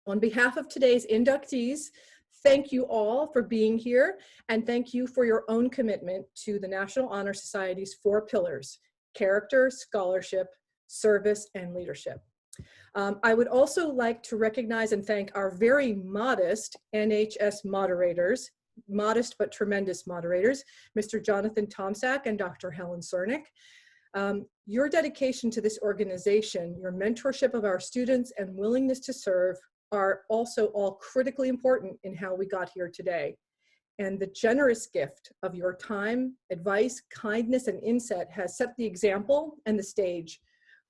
On behalf of today's inductees, thank you all for being here, and thank you for your own commitment to the National Honor Society's 4 pillars: character, scholarship, service, and leadership. I would also like to recognize and thank our very modest NHS moderators, modest but tremendous moderators, Mr. Jonathan Tomczak and Dr. Helen Cernick. Your dedication to this organization, your mentorship of our students, and willingness to serve are also all critically important in how we got here today. And the generous gift of your time, advice, kindness, and insight has set the example and the stage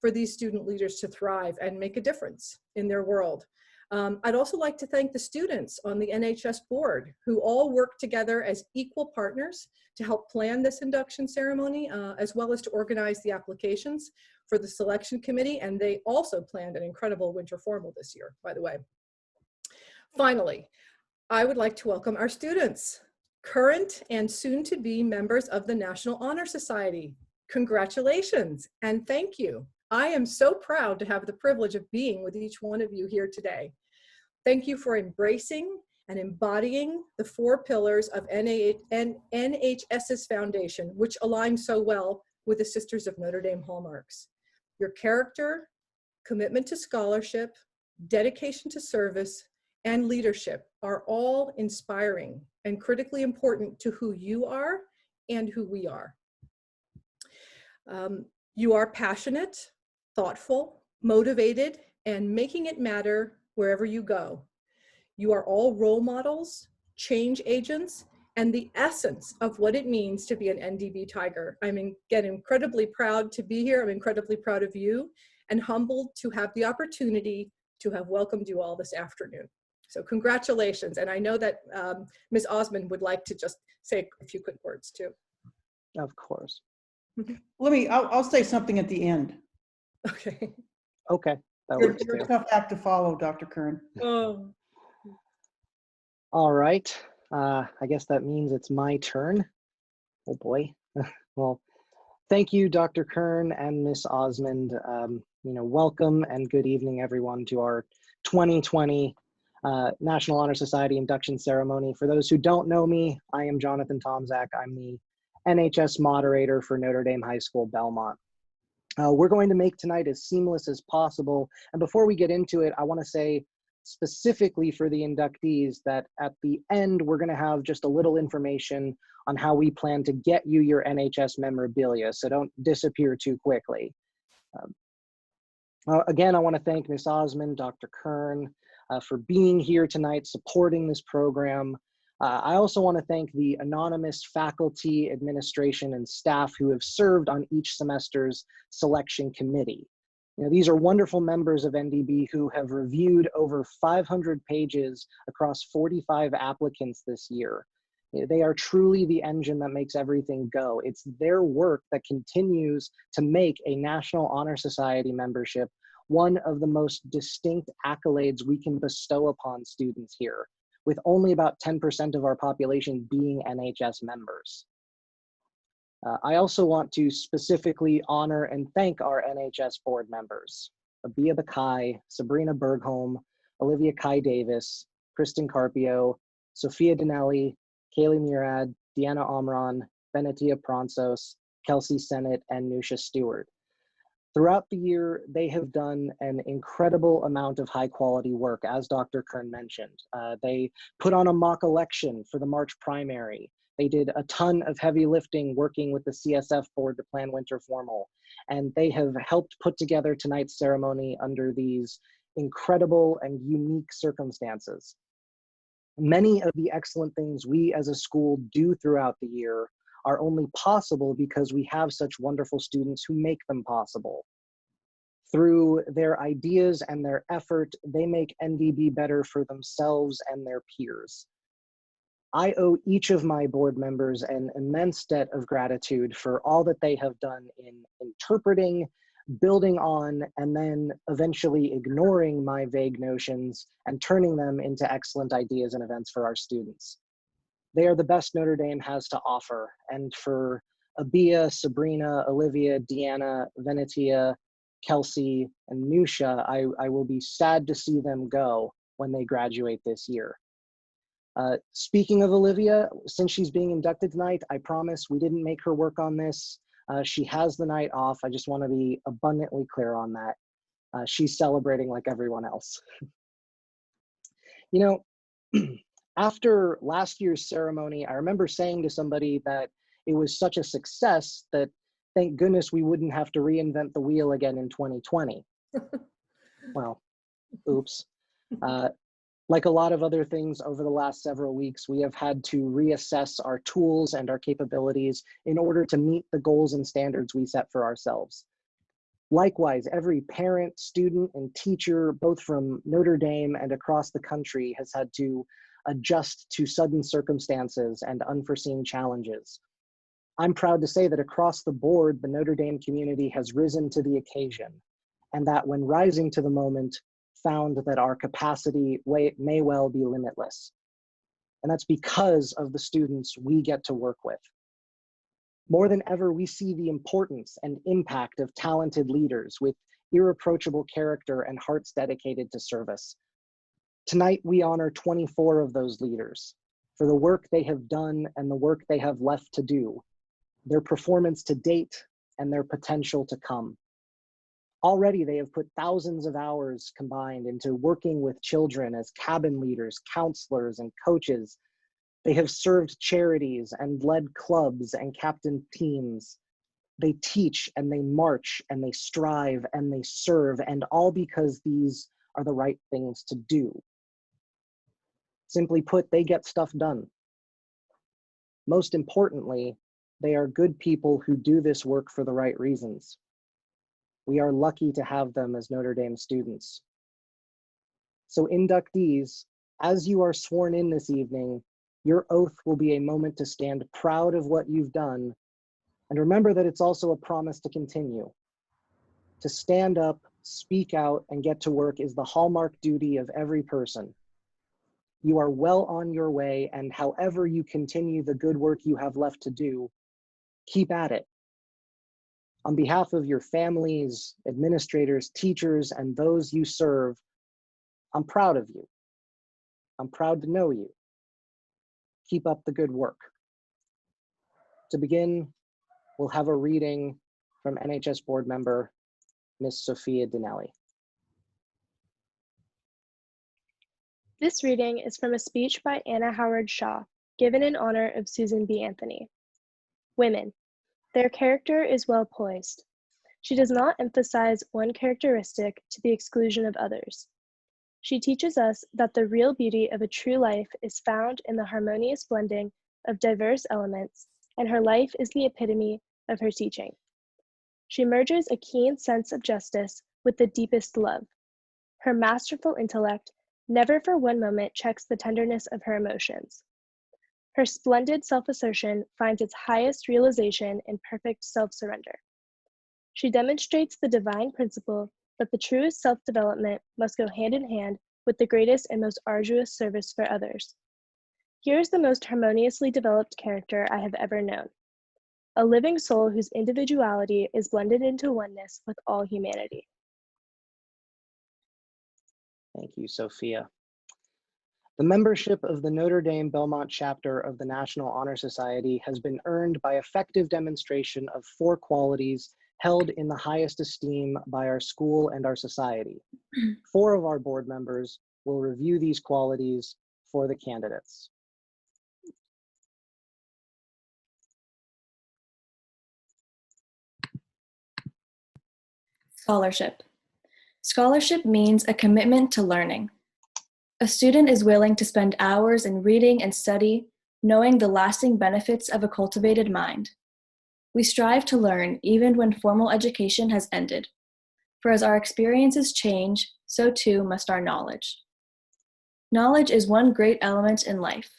for these student leaders to thrive and make a difference in their world. I'd also like to thank the students on the NHS board who all work together as equal partners to help plan this induction ceremony, as well as to organize the applications for the selection committee. And they also planned an incredible winter formal this year, by the way. Finally, I would like to welcome our students, current and soon to be members of the National Honor Society. Congratulations and thank you. I am so proud to have the privilege of being with each one of you here today. Thank you for embracing and embodying the 4 pillars of NHS's foundation, which align so well with the Sisters of Notre Dame hallmarks. Your character, commitment to scholarship, dedication to service, and leadership are all inspiring and critically important to who you are and who we are. You are passionate, thoughtful, motivated, and making it matter wherever you go. You are all role models, change agents, and the essence of what it means to be an NDB Tiger. I'm incredibly proud to be here. I'm incredibly proud of you and humbled to have the opportunity to have welcomed you all this afternoon. So congratulations. And I know that Ms. Osmond would like to just say a few quick words too. Of course. I'll say something at the end. Okay. Okay. You're a tough act to follow, Dr. Kern. Oh. All right. I guess that means it's my turn. Oh boy. Well, thank you, Dr. Kern and Miss Osmond. Welcome and good evening, everyone, to our 2020 National Honor Society induction ceremony. For those who don't know me, I am Jonathan Tomczak. I'm the NHS moderator for Notre Dame High School, Belmont. We're going to make tonight as seamless as possible. And before we get into it, I want to say specifically for the inductees that at the end, we're going to have just a little information on how we plan to get you your NHS memorabilia. So don't disappear too quickly. Again, I want to thank Ms. Osmond, Dr. Kern, for being here tonight, supporting this program. I also want to thank the anonymous faculty, administration, and staff who have served on each semester's selection committee. These are wonderful members of NDB who have reviewed over 500 pages across 45 applicants this year. They are truly the engine that makes everything go. It's their work that continues to make a National Honor Society membership one of the most distinct accolades we can bestow upon students here, with only about 10% of our population being NHS members. I also want to specifically honor and thank our NHS board members: Abigail Damelio, Sabrina Bergholm, Olivia Cai-Davis, Kristen Carpio, Sophia Danelli, Kaylee Murad, Deanna Omron, Benetia Pronsos, Kelsey Sennett, and Nusha Stewart. Throughout the year, they have done an incredible amount of high quality work, as Dr. Kern mentioned. They put on a mock election for the March primary. They did a ton of heavy lifting working with the CSF board to plan winter formal. And they have helped put together tonight's ceremony under these incredible and unique circumstances. Many of the excellent things we as a school do throughout the year are only possible because we have such wonderful students who make them possible. Through their ideas and their effort, they make NDB better for themselves and their peers. I owe each of my board members an immense debt of gratitude for all that they have done in interpreting, building on, and then eventually ignoring my vague notions and turning them into excellent ideas and events for our students. They are the best Notre Dame has to offer. And for Abia, Sabrina, Olivia, Deanna, Venetia, Kelsey, and Nusha, I will be sad to see them go. when they graduate this year. Speaking of Olivia, since she's being inducted tonight, I promise we didn't make her work on this. She has the night off. I just want to be abundantly clear on that. She's celebrating like everyone else. You know, after last year's ceremony, I remember saying to somebody that it was such a success that thank goodness we wouldn't have to reinvent the wheel again in 2020. Well, oops. Like a lot of other things over the last several weeks, we have had to reassess our tools and our capabilities in order to meet the goals and standards we set for ourselves. Likewise, every parent, student, and teacher, both from Notre Dame and across the country, has had to adjust to sudden circumstances and unforeseen challenges. I'm proud to say that across the board, the Notre Dame community has risen to the occasion, and that when rising to the moment, found that our capacity may well be limitless. And that's because of the students we get to work with. More than ever, we see the importance and impact of talented leaders with irreproachable character and hearts dedicated to service. Tonight, we honor 24 of those leaders for the work they have done and the work they have left to do, their performance to date, and their potential to come. Already, they have put thousands of hours combined into working with children as cabin leaders, counselors, and coaches. They have served charities and led clubs and captained teams. They teach and they march and they strive and they serve, and all because these are the right things to do. Simply put, they get stuff done. Most importantly, they are good people who do this work for the right reasons. We are lucky to have them as Notre Dame students. So inductees, as you are sworn in this evening, your oath will be a moment to stand proud of what you've done, and remember that it's also a promise to continue. To stand up, speak out, and get to work is the hallmark duty of every person. You are well on your way, and however you continue the good work you have left to do, keep at it. On behalf of your families, administrators, teachers, and those you serve, I'm proud of you. I'm proud to know you. Keep up the good work. To begin, we'll have a reading from NHS board member, Miss Sofia Schnabel. This reading is from a speech by Anna Howard Shaw, given in honor of Susan B. Anthony. Women. Their character is well poised. She does not emphasize one characteristic to the exclusion of others. She teaches us that the real beauty of a true life is found in the harmonious blending of diverse elements, and her life is the epitome of her teaching. She merges a keen sense of justice with the deepest love. Her masterful intellect never for one moment checks the tenderness of her emotions. Her splendid self-assertion finds its highest realization in perfect self-surrender. She demonstrates the divine principle that the truest self-development must go hand in hand with the greatest and most arduous service for others. Here is the most harmoniously developed character I have ever known. A living soul whose individuality is blended into oneness with all humanity. Thank you, Sophia. The membership of the Notre Dame Belmont chapter of the National Honor Society has been earned by effective demonstration of 4 qualities held in the highest esteem by our school and our society. 4 of our board members will review these qualities for the candidates. Scholarship. Scholarship means a commitment to learning. A student is willing to spend hours in reading and study, knowing the lasting benefits of a cultivated mind. We strive to learn even when formal education has ended, for as our experiences change, so too must our knowledge. Knowledge is one great element in life,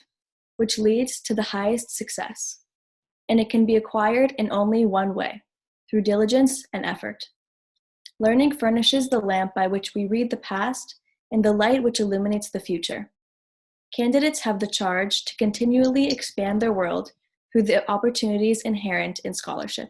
which leads to the highest success, and it can be acquired in only one way, through diligence and effort. Learning furnishes the lamp by which we read the past and the light which illuminates the future. Candidates have the charge to continually expand their world through the opportunities inherent in scholarship.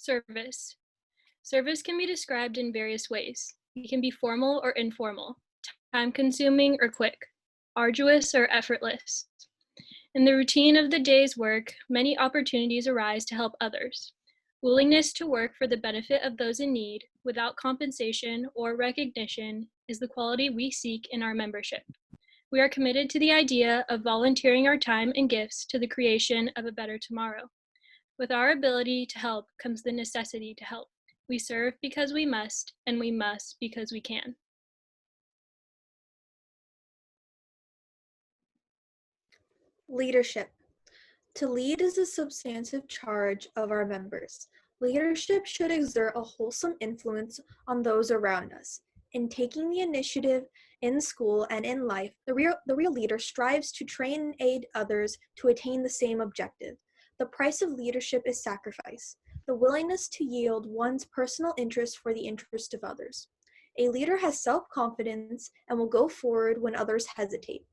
Service. Service can be described in various ways. It can be formal or informal, time-consuming or quick, arduous or effortless. In the routine of the day's work, many opportunities arise to help others. Willingness to work for the benefit of those in need without compensation or recognition is the quality we seek in our membership. We are committed to the idea of volunteering our time and gifts to the creation of a better tomorrow. With our ability to help comes the necessity to help. We serve because we must, and we must because we can. Leadership. To lead is a substantive charge of our members. Leadership should exert a wholesome influence on those around us. In taking the initiative in school and in life, the real leader strives to train and aid others to attain the same objective. The price of leadership is sacrifice, the willingness to yield one's personal interest for the interest of others. A leader has self-confidence and will go forward when others hesitate.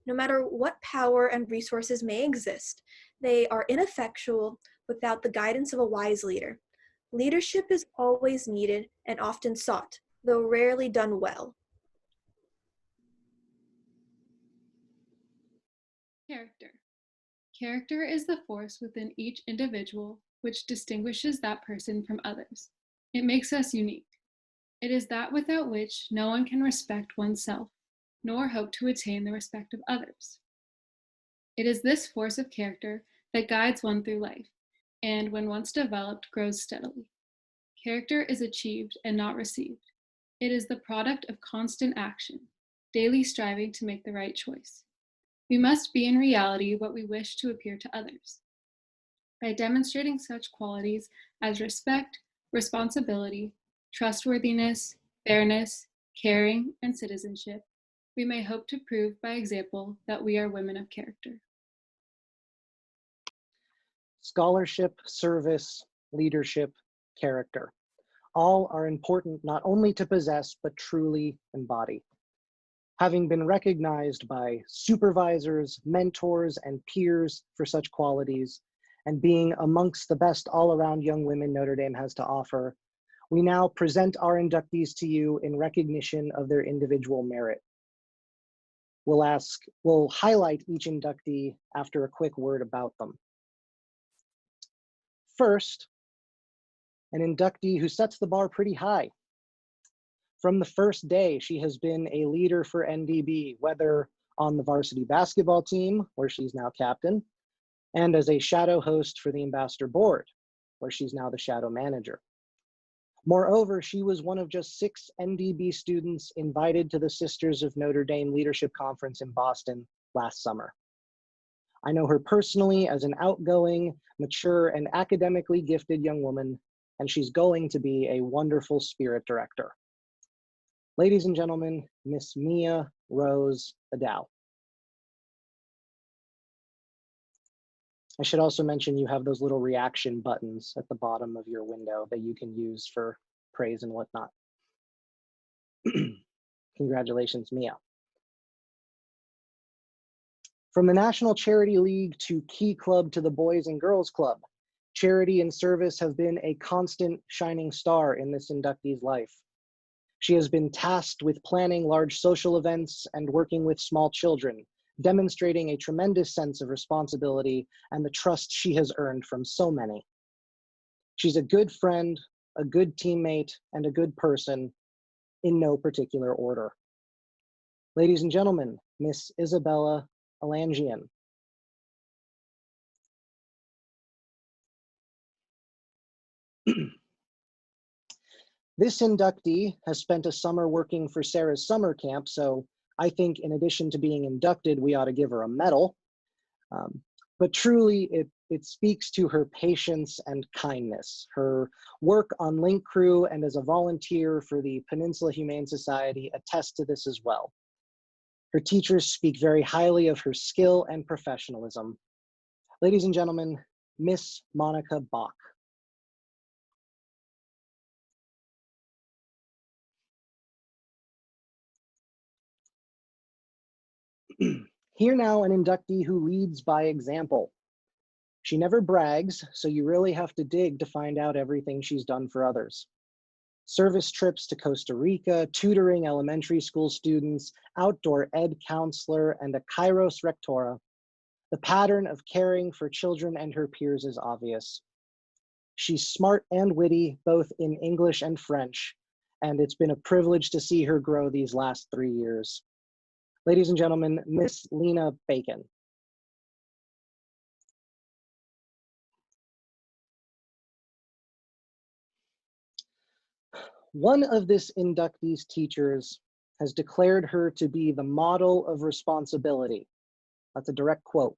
No matter what power and resources may exist, they are ineffectual without the guidance of a wise leader. Leadership is always needed and often sought, though rarely done well. Character. Character is the force within each individual which distinguishes that person from others. It makes us unique. It is that without which no one can respect oneself, nor hope to attain the respect of others. It is this force of character that guides one through life, and when once developed, grows steadily. Character is achieved and not received. It is the product of constant action, daily striving to make the right choice. We must be in reality what we wish to appear to others. By demonstrating such qualities as respect, responsibility, trustworthiness, fairness, caring, and citizenship, we may hope to prove by example that we are women of character. Scholarship, service, leadership, character. All are important not only to possess, but truly embody. Having been recognized by supervisors, mentors, and peers for such qualities, and being amongst the best all-around young women Notre Dame has to offer, we now present our inductees to you in recognition of their individual merit. We'll highlight each inductee after a quick word about them. First, an inductee who sets the bar pretty high. From the first day, she has been a leader for NDB, whether on the varsity basketball team, where she's now captain, and as a shadow host for the ambassador board, where she's now the shadow manager. Moreover, she was one of just 6 NDB students invited to the Sisters of Notre Dame Leadership Conference in Boston last summer. I know her personally as an outgoing, mature, and academically gifted young woman, and she's going to be a wonderful spirit director. Ladies and gentlemen, Miss Mia Rose Adao. I should also mention you have those little reaction buttons at the bottom of your window that you can use for praise and whatnot. Congratulations, Mia. From the National Charity League to Key Club to the Boys and Girls Club, charity and service have been a constant shining star in this inductee's life. She has been tasked with planning large social events and working with small children, demonstrating a tremendous sense of responsibility and the trust she has earned from so many. She's a good friend, a good teammate, and a good person in no particular order. Ladies and gentlemen, Miss Isabella Ailanjian. This inductee has spent a summer working for Sarah's summer camp, so I think in addition to being inducted, we ought to give her a medal. But truly, it speaks to her patience and kindness. Her work on Link Crew and as a volunteer for the Peninsula Humane Society attest to this as well. Her teachers speak very highly of her skill and professionalism. Ladies and gentlemen, Miss Monica Bach. Here now an inductee who leads by example. She never brags, so you really have to dig to find out everything she's done for others. Service trips to Costa Rica, tutoring elementary school students, outdoor ed counselor, and a Kairos Rectora. The pattern of caring for children and her peers is obvious. She's smart and witty, both in English and French, and it's been a privilege to see her grow these last 3 years. Ladies and gentlemen, Miss Lena Bacon. One of this inductee's teachers has declared her to be the model of responsibility. That's a direct quote.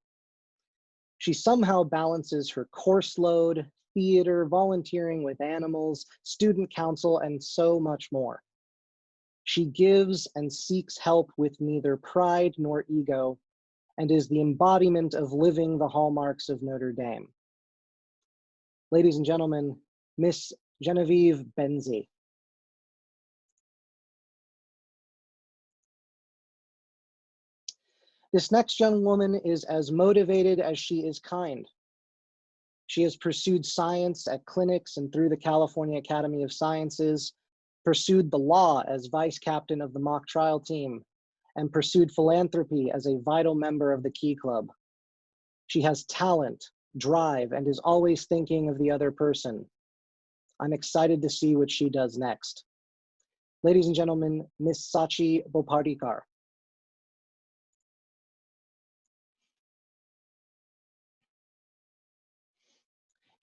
She somehow balances her course load, theater, volunteering with animals, student council, and so much more. She gives and seeks help with neither pride nor ego, and is the embodiment of living the hallmarks of Notre Dame. Ladies and gentlemen, Miss Genevieve Bencze. This next young woman is as motivated as she is kind. She has pursued science at clinics and through the California Academy of Sciences, pursued the law as vice captain of the mock trial team, and pursued philanthropy as a vital member of the Key Club. She has talent, drive, and is always thinking of the other person. I'm excited to see what she does next. Ladies and gentlemen, Miss Sachi Bopardikar.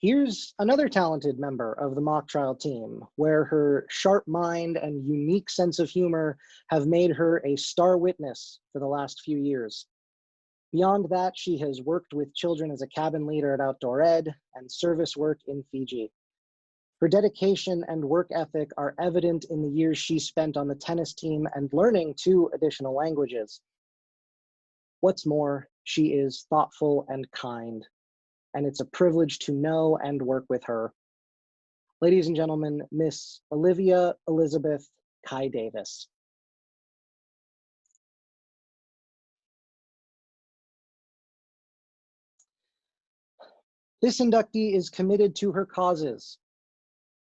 Here's another talented member of the mock trial team, where her sharp mind and unique sense of humor have made her a star witness for the last few years. Beyond that, she has worked with children as a cabin leader at Outdoor Ed and service work in Fiji. Her dedication and work ethic are evident in the years she spent on the tennis team and learning 2 additional languages. What's more, she is thoughtful and kind, and it's a privilege to know and work with her. Ladies and gentlemen, Miss Olivia Elizabeth Cai-Davis. This inductee is committed to her causes.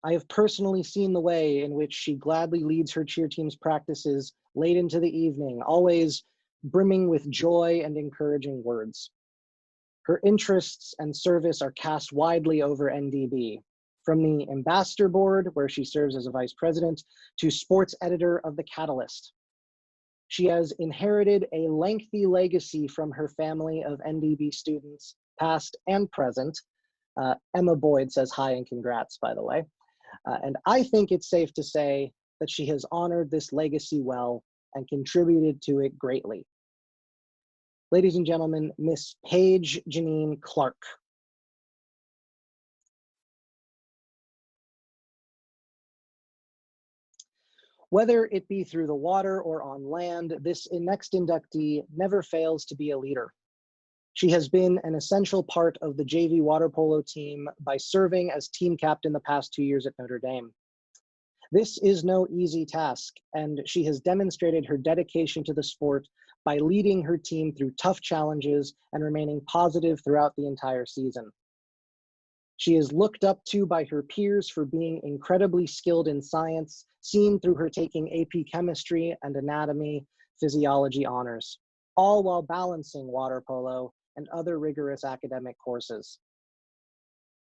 I have personally seen the way in which she gladly leads her cheer team's practices late into the evening, always brimming with joy and encouraging words. Her interests and service are cast widely over NDB, from the ambassador board, where she serves as a vice president, to sports editor of The Catalyst. She has inherited a lengthy legacy from her family of NDB students, past and present. Emma Boyd says hi and congrats, by the way. And I think it's safe to say that she has honored this legacy well and contributed to it greatly. Ladies and gentlemen, Miss Paige Jeneane Clarke. Whether it be through the water or on land, this next inductee never fails to be a leader. She has been an essential part of the JV water polo team by serving as team captain the past 2 years at Notre Dame. This is no easy task, and she has demonstrated her dedication to the sport by leading her team through tough challenges and remaining positive throughout the entire season. She is looked up to by her peers for being incredibly skilled in science, seen through her taking AP chemistry and anatomy, physiology honors, all while balancing water polo and other rigorous academic courses.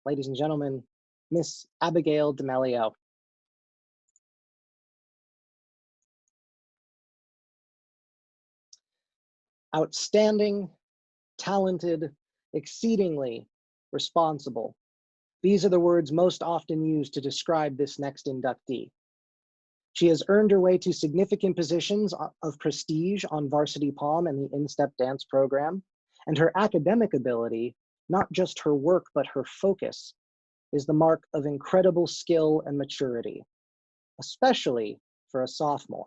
Ladies and gentlemen, Miss Abigail Damelio. Outstanding, talented, exceedingly responsible. These are the words most often used to describe this next inductee. She has earned her way to significant positions of prestige on Varsity Palm and the In-Step dance program, and her academic ability, not just her work, but her focus, is the mark of incredible skill and maturity, especially for a sophomore.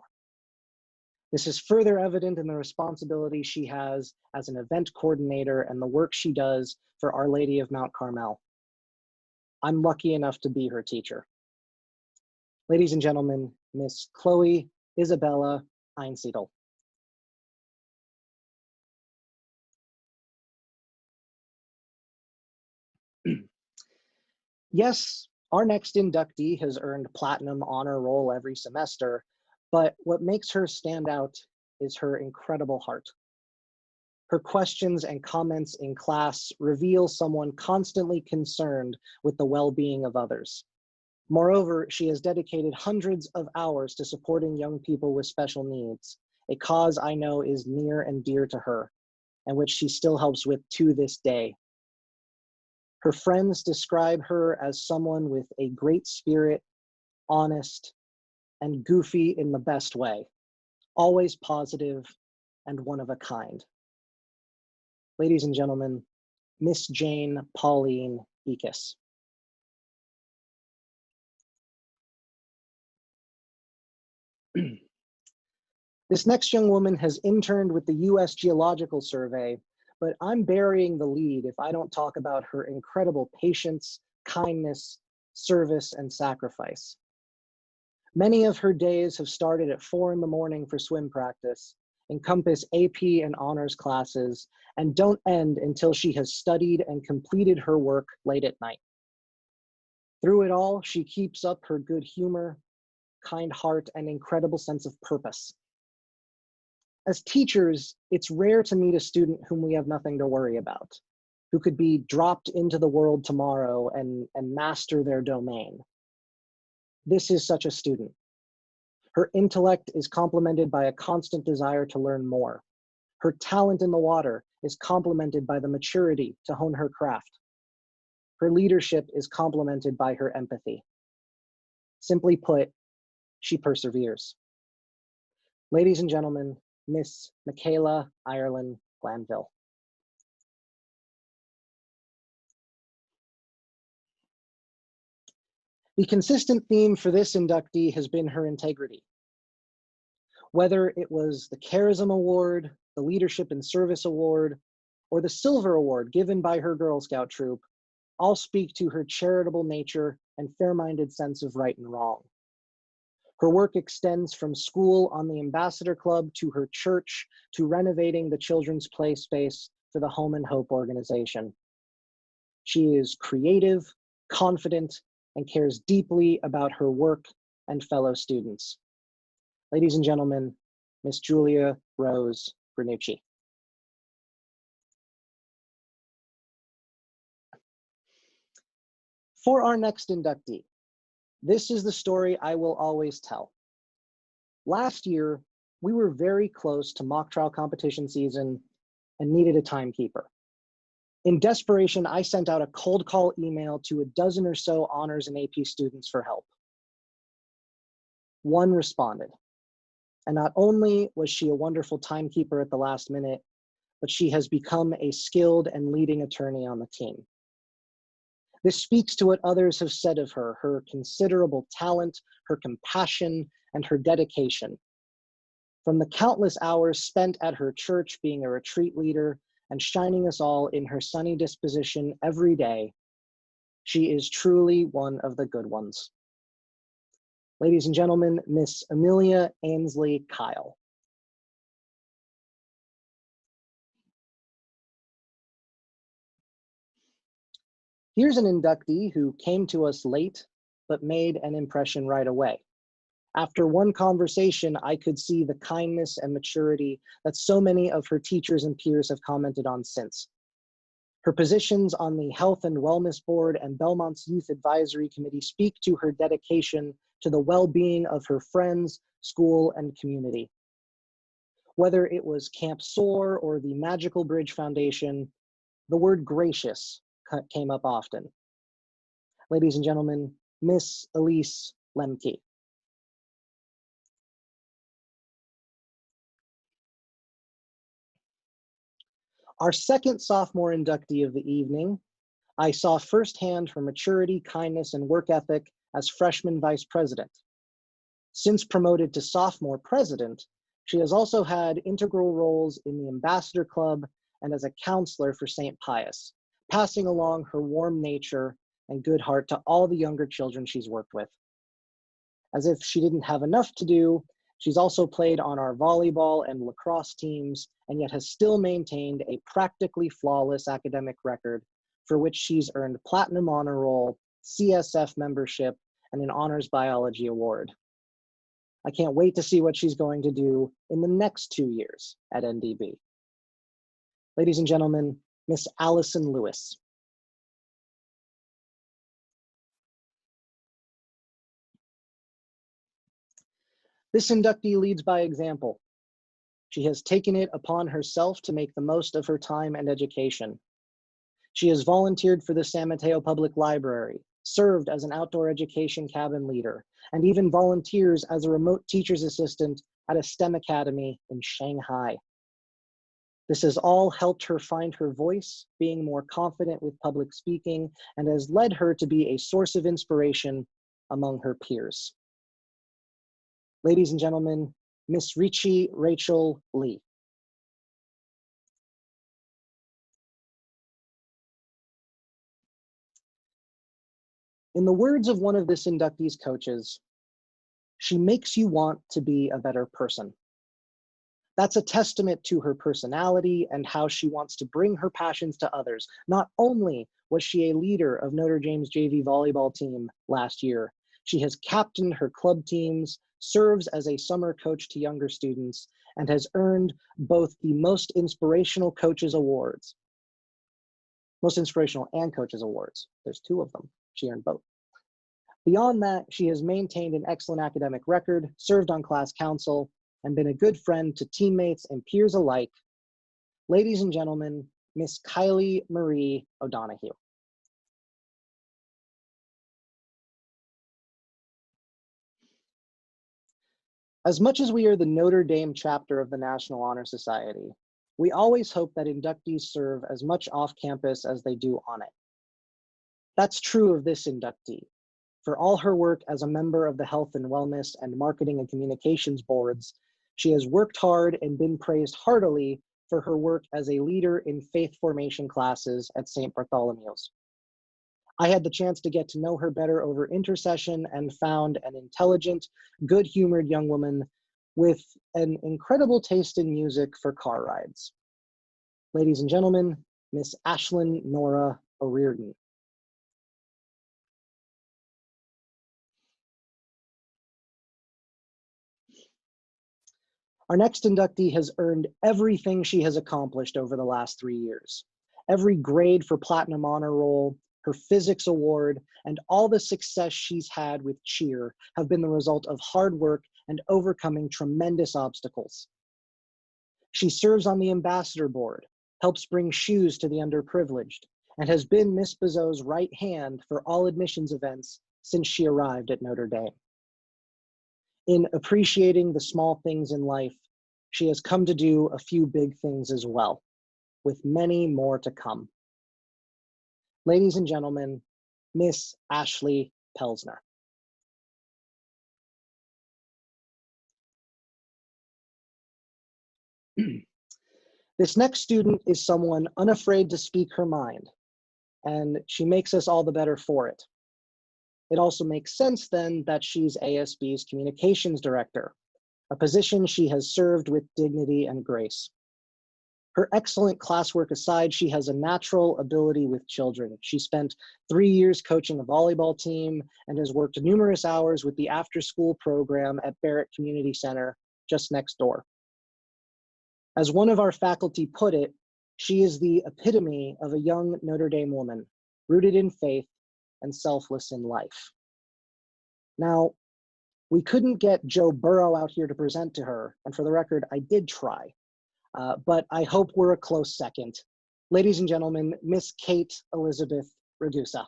This is further evident in the responsibility she has as an event coordinator and the work she does for Our Lady of Mount Carmel. I'm lucky enough to be her teacher. Ladies and gentlemen, Miss Chloe Isabella Einsiedl. Yes, our next inductee has earned platinum honor roll every semester, but what makes her stand out is her incredible heart. Her questions and comments in class reveal someone constantly concerned with the well-being of others. Moreover, she has dedicated hundreds of hours to supporting young people with special needs, a cause I know is near and dear to her, and which she still helps with to this day. Her friends describe her as someone with a great spirit, honest, and goofy in the best way, always positive and one of a kind. Ladies and gentlemen, Miss Jane Pauline Ekas. This next young woman has interned with the US Geological Survey, but I'm burying the lead if I don't talk about her incredible patience, kindness, service, and sacrifice. Many of her days have started at 4 in the morning for swim practice, encompass AP and honors classes, and don't end until she has studied and completed her work late at night. Through it all, she keeps up her good humor, kind heart, and incredible sense of purpose. As teachers, it's rare to meet a student whom we have nothing to worry about, who could be dropped into the world tomorrow and master their domain. This is such a student. Her intellect is complemented by a constant desire to learn more. Her talent in the water is complemented by the maturity to hone her craft. Her leadership is complemented by her empathy. Simply put, she perseveres. Ladies and gentlemen, Miss McKaela Ireland Glanville. The consistent theme for this inductee has been her integrity. Whether it was the Charism Award, the Leadership and Service Award, or the Silver Award given by her Girl Scout troop, all speak to her charitable nature and fair-minded sense of right and wrong. Her work extends from school on the Ambassador Club to her church to renovating the children's play space for the Home and Hope organization. She is creative, confident, and cares deeply about her work and fellow students. Ladies and gentlemen, Miss Julia Rose Granucci. For our next inductee, this is the story I will always tell. Last year, we were very close to mock trial competition season and needed a timekeeper. In desperation, I sent out a cold call email to a dozen or so honors and AP students for help. One responded. And not only was she a wonderful timekeeper at the last minute, but she has become a skilled and leading attorney on the team. This speaks to what others have said of her, her considerable talent, her compassion, and her dedication. From the countless hours spent at her church being a retreat leader and shining us all in her sunny disposition every day, she is truly one of the good ones. Ladies and gentlemen, Miss Amelia Ainsley Kyle. Here's an inductee who came to us late, but made an impression right away. After one conversation, I could see the kindness and maturity that so many of her teachers and peers have commented on since. Her positions on the Health and Wellness Board and Belmont's Youth Advisory Committee speak to her dedication to the well-being of her friends, school, and community. Whether it was Camp SOAR or the Magical Bridge Foundation, the word gracious came up often. Ladies and gentlemen, Miss Elise Lemke. Our second sophomore inductee of the evening, I saw firsthand her maturity, kindness, and work ethic as freshman vice president. Since promoted to sophomore president, she has also had integral roles in the Ambassador Club and as a counselor for St. Pius, passing along her warm nature and good heart to all the younger children she's worked with. As if she didn't have enough to do, she's also played on our volleyball and lacrosse teams, and yet has still maintained a practically flawless academic record for which she's earned platinum honor roll CSF membership, and an honors biology award. I can't wait to see what she's going to do in the next 2 years at NDB. Ladies and gentlemen, Miss Alison Lewis. This inductee leads by example. She has taken it upon herself to make the most of her time and education. She has volunteered for the San Mateo Public Library, served as an outdoor education cabin leader, and even volunteers as a remote teacher's assistant at a STEM academy in Shanghai. This has all helped her find her voice, being more confident with public speaking, and has led her to be a source of inspiration among her peers. Ladies and gentlemen, Miss Richie Rachel Lee. In the words of one of this inductee's coaches, she makes you want to be a better person. That's a testament to her personality and how she wants to bring her passions to others. Not only was she a leader of Notre Dame's JV volleyball team last year, she has captained her club teams, serves as a summer coach to younger students, and has earned both the Most Inspirational Coaches Awards. Most Inspirational and Coaches Awards. There's 2 of them. She earned both. Beyond that, she has maintained an excellent academic record, served on class council, and been a good friend to teammates and peers alike. Ladies and gentlemen, Miss Kylie Marie O'Donoghue. As much as we are the Notre Dame chapter of the National Honor Society, we always hope that inductees serve as much off campus as they do on it. That's true of this inductee. For all her work as a member of the Health and Wellness and Marketing and Communications boards, she has worked hard and been praised heartily for her work as a leader in faith formation classes at St. Bartholomew's. I had the chance to get to know her better over intercession and found an intelligent, good-humored young woman with an incredible taste in music for car rides. Ladies and gentlemen, Miss Ashlin Nora O'Riordan. Our next inductee has earned everything she has accomplished over the last 3 years. Every grade for Platinum Honor Roll, her physics award, and all the success she's had with cheer have been the result of hard work and overcoming tremendous obstacles. She serves on the ambassador board, helps bring shoes to the underprivileged, and has been Miss Bizot's right hand for all admissions events since she arrived at Notre Dame. In appreciating the small things in life, she has come to do a few big things as well, with many more to come. Ladies and gentlemen, Miss Ashley Pelzner. This next student is someone unafraid to speak her mind, and she makes us all the better for it. It also makes sense then that she's ASB's communications director, a position she has served with dignity and grace. Her excellent classwork aside, she has a natural ability with children. She spent 3 years coaching a volleyball team and has worked numerous hours with the after-school program at Barrett Community Center just next door. As one of our faculty put it, she is the epitome of a young Notre Dame woman, rooted in faith and selfless in life. Now, we couldn't get Joe Burrow out here to present to her, and for the record, I did try. But I hope we're a close second. Ladies and gentlemen, Miss Kate Elizabeth Ragusa.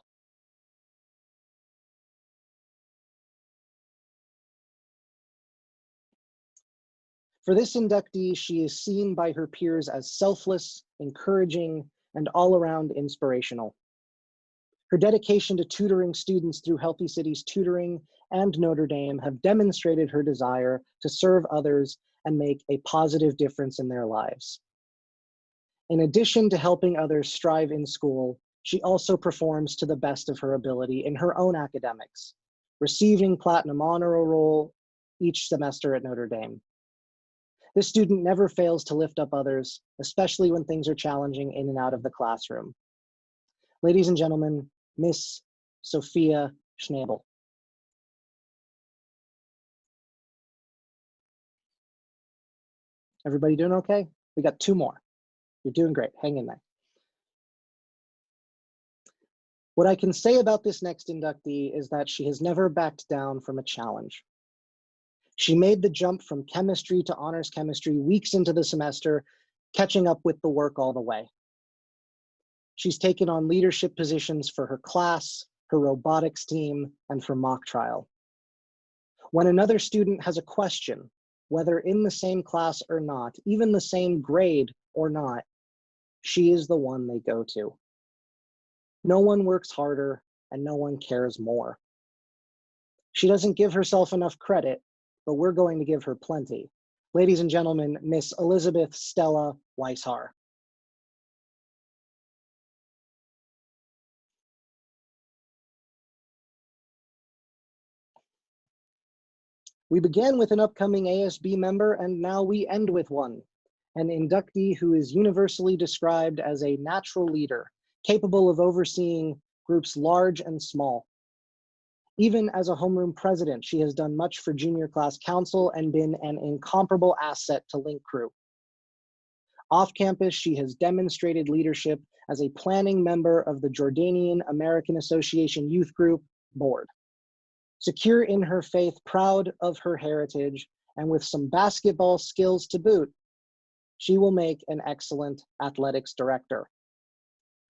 For this inductee, she is seen by her peers as selfless, encouraging, and all-around inspirational. Her dedication to tutoring students through Healthy Cities Tutoring and Notre Dame have demonstrated her desire to serve others and make a positive difference in their lives. In addition to helping others strive in school, she also performs to the best of her ability in her own academics, receiving Platinum Honor Roll each semester at Notre Dame. This student never fails to lift up others, especially when things are challenging in and out of the classroom. Ladies and gentlemen, Miss Sofia Schnabel. Everybody doing okay? We got 2 more. You're doing great. Hang in there. What I can say about this next inductee is that she has never backed down from a challenge. She made the jump from chemistry to honors chemistry weeks into the semester, catching up with the work all the way. She's taken on leadership positions for her class, her robotics team, and for mock trial. When another student has a question, whether in the same class or not, even the same grade or not, she is the one they go to. No one works harder and no one cares more. She doesn't give herself enough credit, but we're going to give her plenty. Ladies and gentlemen, Miss Elizabeth Stella Weishar. We began with an upcoming ASB member, and now we end with one, an inductee who is universally described as a natural leader, capable of overseeing groups large and small. Even as a homeroom president, she has done much for junior class council and been an incomparable asset to Link Crew. Off campus, she has demonstrated leadership as a planning member of the Jordanian American Association Youth Group board. Secure in her faith, proud of her heritage, and with some basketball skills to boot, she will make an excellent athletics director.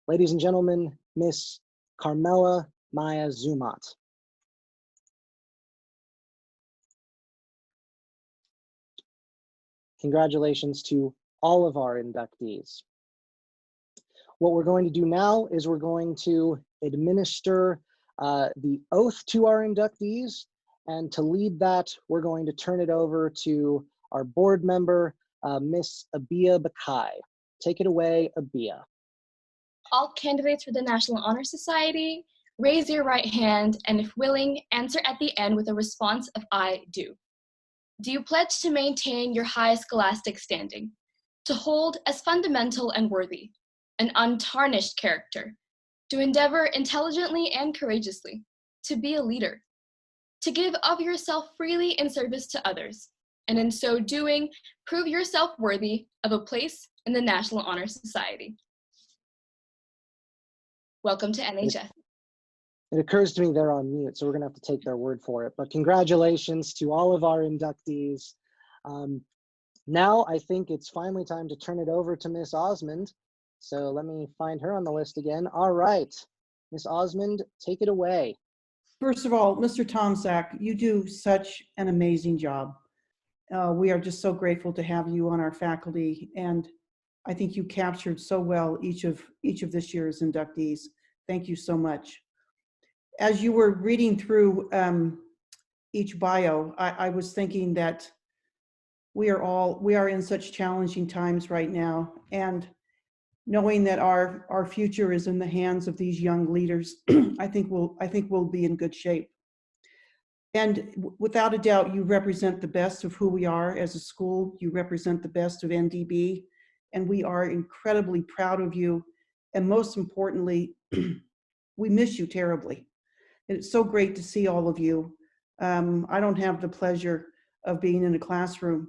Ladies and gentlemen, Miss Carmela Maya Zumat. Congratulations to all of our inductees. What we're going to do now is we're going to administer the oath to our inductees, and to lead that, we're going to turn it over to our board member, Miss Abigail Damelio. Take it away, Abigail. All candidates for the National Honor Society, raise your right hand, and if willing, answer at the end with a response of I do. Do you pledge to maintain your high scholastic standing, to hold as fundamental and worthy, an untarnished character, to endeavor intelligently and courageously, to be a leader, to give of yourself freely in service to others, and in so doing, prove yourself worthy of a place in the National Honor Society? Welcome to NHS. It occurs to me they're on mute, so we're gonna have to take their word for it, but congratulations to all of our inductees. Now I think it's finally time to turn it over to Miss Osmond. So let me find her on the list again. All right, Miss Osmond, take it away. First of all, Mr. Tomczak, you do such an amazing job. We are just so grateful to have you on our faculty, and I think you captured so well each of this year's inductees. Thank you so much. As you were reading through each bio, I was thinking that we are in such challenging times right now, and knowing that our future is in the hands of these young leaders, I think we'll be in good shape. And without a doubt, you represent the best of who we are as a school. You represent the best of NDB, and we are incredibly proud of you. And most importantly, we miss you terribly. It's so great to see all of you. I don't have the pleasure of being in a classroom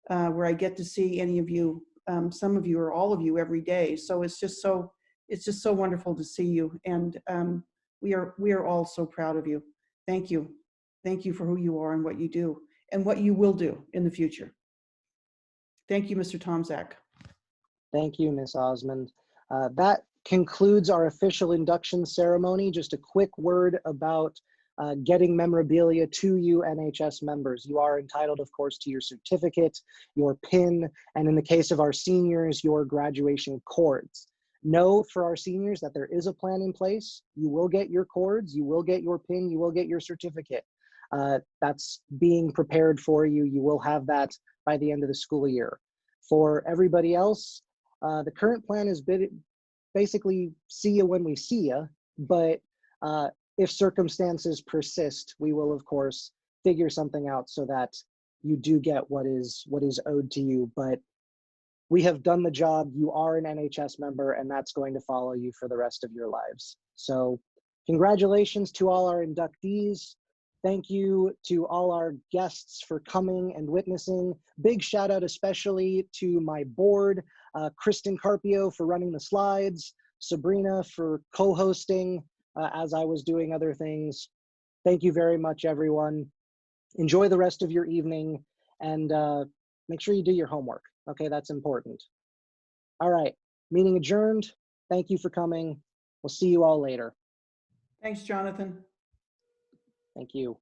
where I get to see any of you, some of you or all of you every day. So it's just so wonderful to see you. And we are all so proud of you. Thank you. Thank you for who you are and what you do and what you will do in the future. Thank you, Mr. Tomczak. Thank you, Miss Osmond. That concludes our official induction ceremony. Just a quick word about getting memorabilia to you NHS members. You are entitled, of course, to your certificate, your pin, and in the case of our seniors, your graduation cords. Know for our seniors that there is a plan in place. You will get your cords, you will get your pin, you will get your certificate. That's being prepared for you. You will have that by the end of the school year. For everybody else, the current plan is basically see you when we see you, but if circumstances persist, we will of course figure something out so that you do get what is owed to you. But we have done the job. You are an NHS member, and that's going to follow you for the rest of your lives. So Congratulations to all our inductees. Thank you to all our guests for coming and witnessing. Big shout out especially to my board, Kristen Carpio for running the slides, Sabrina for co-hosting as I was doing other things. Thank you very much, everyone. Enjoy the rest of your evening and make sure you do your homework. Okay, that's important. All right, meeting adjourned. Thank you for coming. We'll see you all later. Thanks, Jonathan. Thank you.